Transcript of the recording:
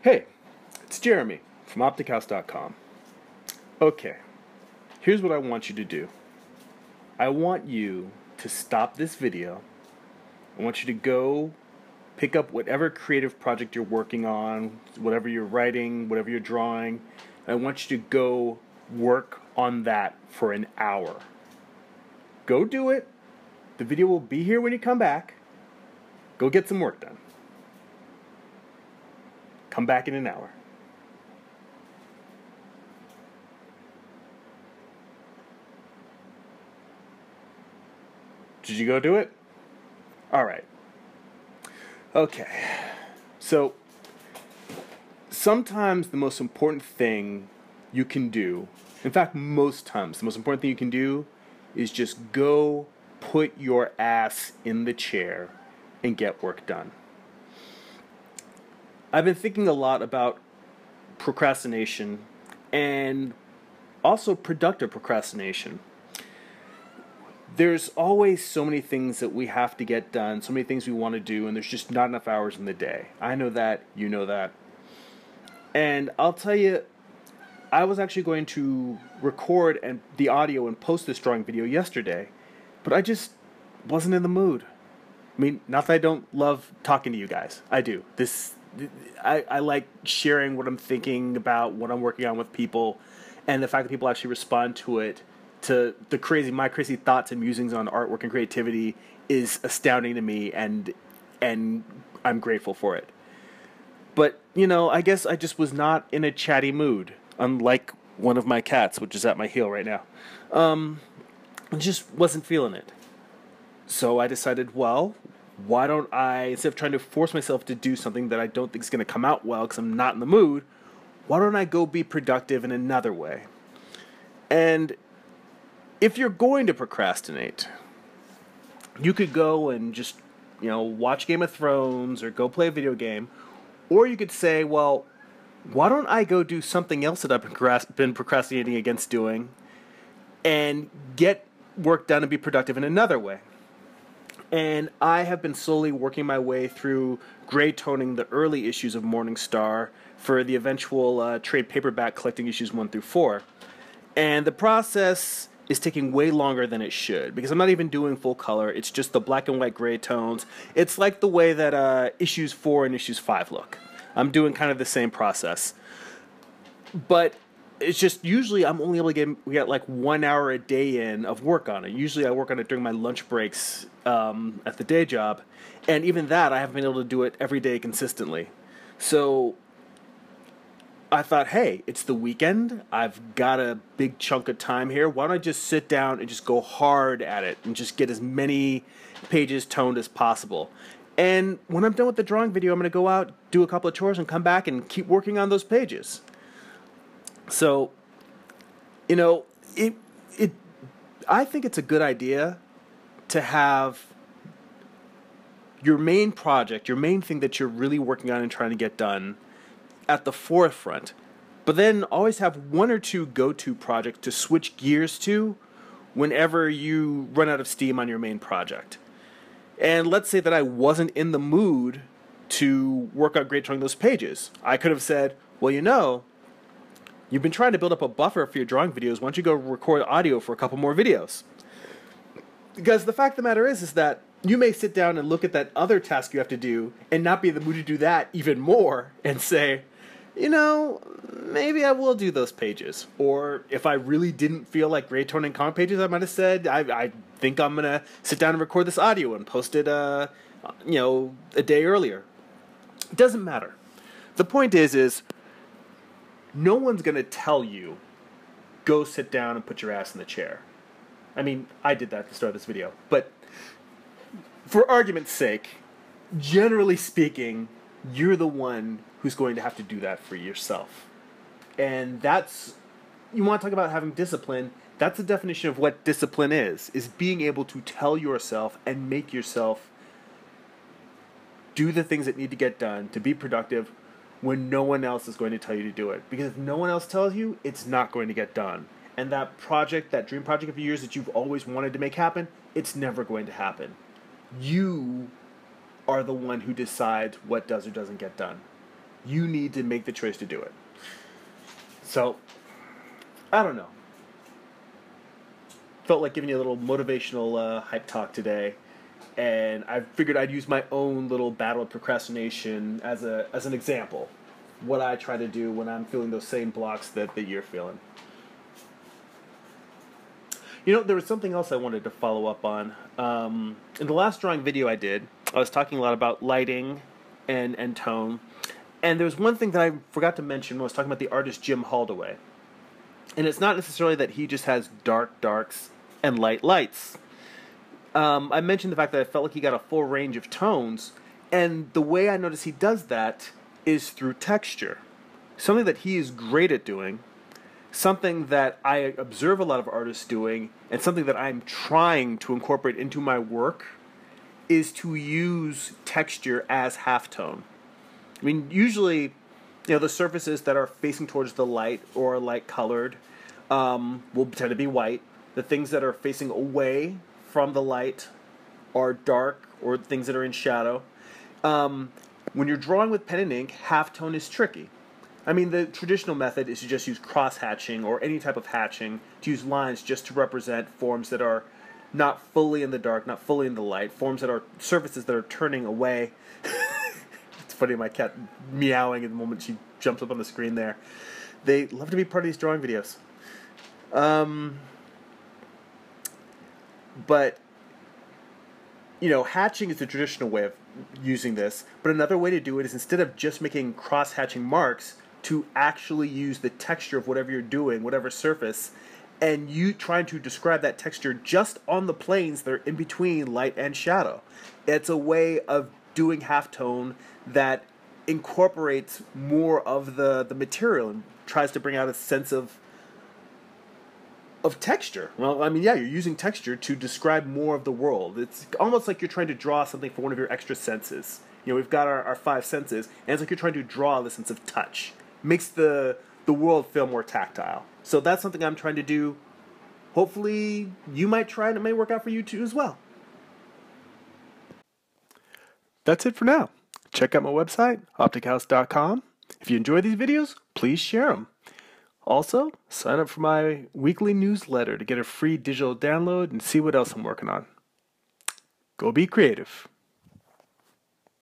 Hey, it's Jeremy from OpticHouse.com. Okay, here's what I want you to do. I want you to stop this video. I want you to go pick up whatever creative project you're working on, whatever you're writing, whatever you're drawing. I want you to go work on that for an hour. Go do it. The video will be here when you come back. Go get some work done. Come back in an hour. Did you go do it? All right. Okay. So, sometimes the most important thing you can do, in fact, most times, the most important thing you can do is just go put your ass in the chair and get work done. I've been thinking a lot about procrastination and also productive procrastination. There's always so many things that we have to get done, so many things we want to do, and there's just not enough hours in the day. I know that, you know that. And I'll tell you, I was actually going to record the audio and post this drawing video yesterday, but I just wasn't in the mood. I mean, not that I don't love talking to you guys. I do. I like sharing what I'm thinking about, what I'm working on with people, and the fact that people actually respond to it, to my crazy thoughts and musings on artwork and creativity is astounding to me, and I'm grateful for it. But, I guess I just was not in a chatty mood, unlike one of my cats, which is at my heel right now. I just wasn't feeling it. So I decided, well, why don't I, instead of trying to force myself to do something that I don't think is going to come out well because I'm not in the mood, why don't I go be productive in another way? And if you're going to procrastinate, you could go and just, watch Game of Thrones or go play a video game, or you could say, well, why don't I go do something else that I've been procrastinating against doing and get work done and be productive in another way? And I have been slowly working my way through gray toning the early issues of Morning Star for the eventual trade paperback collecting issues 1 through 4. And the process is taking way longer than it should, because I'm not even doing full color. It's just the black and white gray tones. It's like the way that issues 4 and issues 5 look. I'm doing kind of the same process. But it's just, usually I'm only able to get like 1 hour a day in of work on it. Usually I work on it during my lunch breaks at the day job. And even that, I haven't been able to do it every day consistently. So I thought, hey, it's the weekend. I've got a big chunk of time here. Why don't I just sit down and just go hard at it and just get as many pages toned as possible. And when I'm done with the drawing video, I'm going to go out, do a couple of chores, and come back and keep working on those pages. So, I think it's a good idea to have your main project, your main thing that you're really working on and trying to get done at the forefront, but then always have one or two go-to projects to switch gears to whenever you run out of steam on your main project. And let's say that I wasn't in the mood to work on great drawing those pages. I could have said, well, you've been trying to build up a buffer for your drawing videos. Why don't you go record audio for a couple more videos? Because the fact of the matter is that you may sit down and look at that other task you have to do and not be in the mood to do that even more and say, maybe I will do those pages. Or if I really didn't feel like gray toning comic pages, I might have said, I think I'm going to sit down and record this audio and post it, a day earlier. It doesn't matter. The point is no one's going to tell you, go sit down and put your ass in the chair. I mean, I did that at the start of this video. But for argument's sake, generally speaking, you're the one who's going to have to do that for yourself. And you want to talk about having discipline, that's the definition of what discipline is being able to tell yourself and make yourself do the things that need to get done to be productive when no one else is going to tell you to do it. Because if no one else tells you, it's not going to get done. And that project, that dream project of yours that you've always wanted to make happen, it's never going to happen. You are the one who decides what does or doesn't get done. You need to make the choice to do it. So, I don't know. Felt like giving you a little motivational hype talk today, and I figured I'd use my own little battle of procrastination as an example. What I try to do when I'm feeling those same blocks that you're feeling. You know, there was something else I wanted to follow up on. In the last drawing video I did, I was talking a lot about lighting and tone. And there was one thing that I forgot to mention when I was talking about the artist Jim Haldaway. And it's not necessarily that he just has dark darks and light lights. I mentioned the fact that I felt like he got a full range of tones. And the way I notice he does that is through texture. Something that he is great at doing. Something that I observe a lot of artists doing, and something that I'm trying to incorporate into my work, is to use texture as halftone. I mean, usually, the surfaces that are facing towards the light or are light colored will tend to be white. The things that are facing away from the light are dark, or things that are in shadow. When you're drawing with pen and ink, halftone is tricky. I mean, the traditional method is to just use cross-hatching or any type of hatching to use lines just to represent forms that are not fully in the dark, not fully in the light, forms that are surfaces that are turning away. It's funny, my cat meowing at the moment she jumps up on the screen there. They love to be part of these drawing videos. But, hatching is the traditional way of using this, but another way to do it is, instead of just making cross-hatching marks, to actually use the texture of whatever you're doing, whatever surface, and you trying to describe that texture just on the planes that are in between light and shadow. It's a way of doing halftone that incorporates more of the material and tries to bring out a sense of texture. Well, I mean, yeah, you're using texture to describe more of the world. It's almost like you're trying to draw something for one of your extra senses. We've got our five senses, and it's like you're trying to draw the sense of touch. Makes the world feel more tactile. So that's something I'm trying to do. Hopefully you might try, and it may work out for you too as well. That's it for now. Check out my website, optichouse.com. If you enjoy these videos, please share them. Also, sign up for my weekly newsletter to get a free digital download and see what else I'm working on. Go be creative.